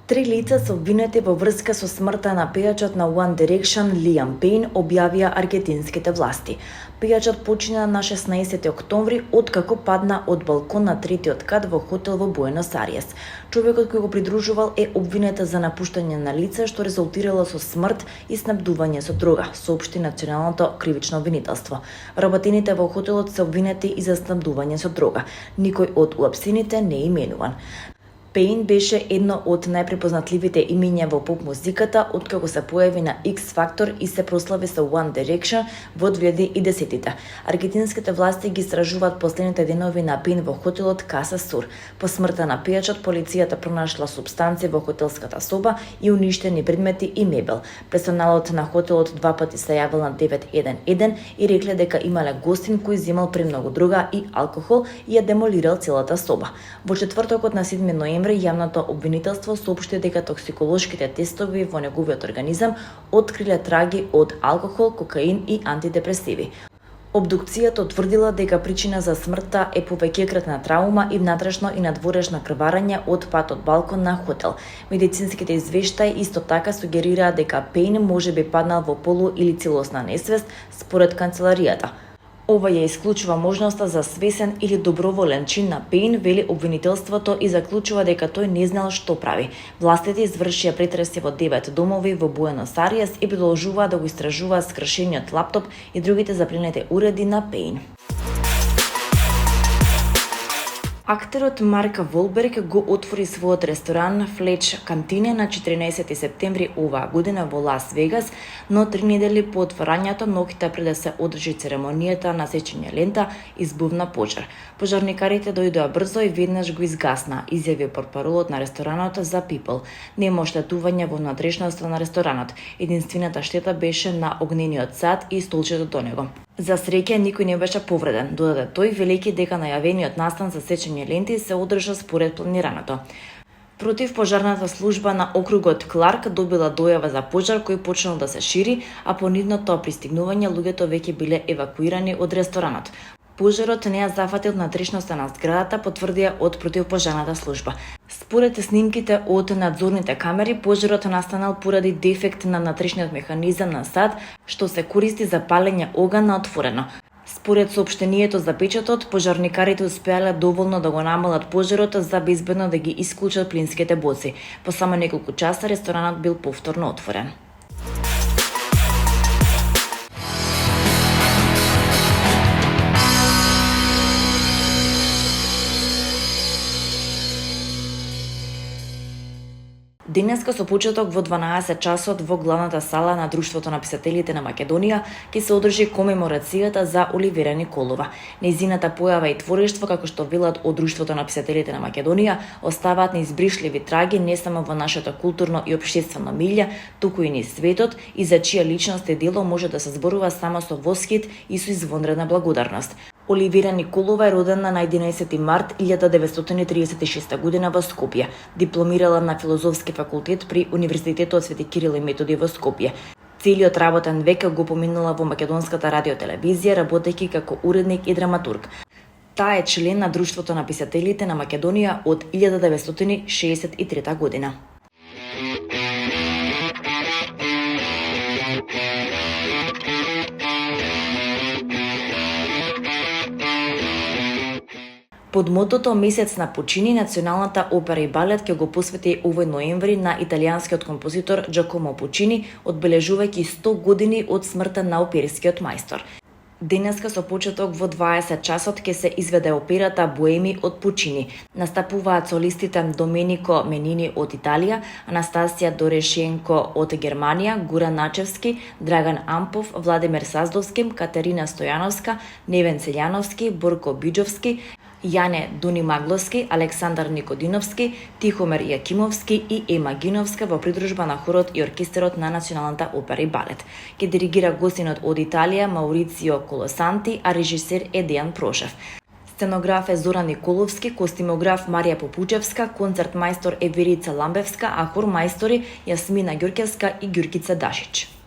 Три лица се обвинети во врска со смртта на пејачот на One Direction Liam Payne, објавија аргентинските власти. Пејачот почина на 16 октомври откако падна од балкон на третиот кат во хотел во Буенос Ајрес. Човекот кој го придружувал е обвинет за напуштање на лице што резултирало со смрт и снабдување со дрога, соопшти Националното кривично обвинителство. Работените во хотелот се обвинети и за снабдување со дрога. Никој од уапсените не е именуван. Пейн беше едно од најпрепознатливите имиња во поп музиката откако се појави на X Factor и се прослави со One Direction во 2010-тите. Аргентинските власти ги истражуваат последните денови на Пейн во хотелот Casa Sur. По смртта на пејачот, полицијата пронашла супстанци во хотелската соба и уништени предмети и мебел. Персоналот на хотелот два пати се јавил на 911 и рекле дека имале гостин кој земал премногу дрога и алкохол и ја демолирал целата соба. Во четвртокот на 7 ноември јавното обвинителство соопшти дека токсиколошките тестови во неговиот организам откриле траги од алкохол, кокаин и антидепресиви. Обдукцијата утврдила дека причина за смртта е повеќекратна траума и внатрешно и надворешно крварење од пат од балкон на хотел. Медицинските извештаи исто така сугерираат дека Пейн можеби паднал во полу или целосна несвест, според канцеларијата. Ова ја исклучува можноста за свесен или доброволен чин на Пейн, вели обвинителството, и заклучува дека тој не знал што прави. Властите извршија претреси во 9 домови во Буенос Ајрес и продолжуваа да го истражуваат скршениот лаптоп и другите запленети уреди на Пейн. Актерот Марк Волберг го отвори својот ресторан Флеч Кантине на 14 септември оваа година во Лас Вегас, но 3 недели по отворањето, ноќта пред да се одржи церемонијата на сечење лента, избувна пожар. Пожарникарите дојдоа брзо и веднаш го изгасна, изјави портпаролот на ресторанот за People. Нема оштетување во внатрешноста на ресторанот. Единствената штета беше на огнениот сад и столчето до него. За среќа никој не беше повреден, додаде тој, велејќи дека најавениот настан за сечење ленти се одржа според планираното. Противпожарната служба на округот Кларк добила дојава за пожар кој почнал да се шири, а по нивното пристигнување луѓето веќе биле евакуирани од ресторанот. Пожарот не ја зафатил внатрешноста на зградата, потврдија од противпожарната служба. Според снимките од надзорните камери, пожарот настанал поради дефект на внатрешниот механизам на сад, што се користи за палење оган на отворено. Според соопштението за печатот, пожарникарите успеале доволно да го намалат пожарот за безбедно да ги исклучат плинските боци. По само неколку часа ресторанот бил повторно отворен. Денеска со почеток во 12 часот во главната сала на Друштвото на писателите на Македонија ќе се одржи комеморацијата за Оливера Николова. Нејзината појава и творештво, како што велат од Друштвото на писателите на Македонија, оставаат неизбришливи траги не само во нашето културно и општествено милје, туку и низ светот, и за чија личност и дело може да се зборува само со восхит и со извонредна благодарност. Оливера Николова е родена на 11 март 1936 година во Скопје. Дипломирала на филозофски факултет при Универзитетот Свети Кирил и Методи во Скопје. Целиот работен век го поминала во македонската радиотелевизија, работејќи како уредник и драматург. Таа е член на Друштвото на писателите на Македонија од 1963 година. Под мотото Месец на почини, Националната опера и балет ќе го посвети овој ноември на италијанскиот композитор Джакомо Пучини, одбележувајќи 100 години од смртта на оперскиот мајстор. Денеска со почеток во 20 часот ќе се изведе операта Боеми од Пучини. Настапуваат солистите Доменико Менини од Италија, Анастасија Дорешенко од Германија, Гура Начевски, Драган Ампов, Владимир Саздовски, Катерина Стојановска, Невен Селјановски, Борко Биџовски, Јане Донимагловски, Александар Никодиновски, Тихомир Јакимовски и Ема Гиновска во придружба на хорот и оркестерот на Националната опера и балет. Ке диригира гостинот од Италија Маурицио Колосанти, а режисер е Дејан Прошев. Сценограф е Зоран Николовски, костимограф Марија Попучевска, концерт мајстор е Верица Ламбевска, а хор мајстори Јасмина Ѓуркевска и Ѓуркица Дашич.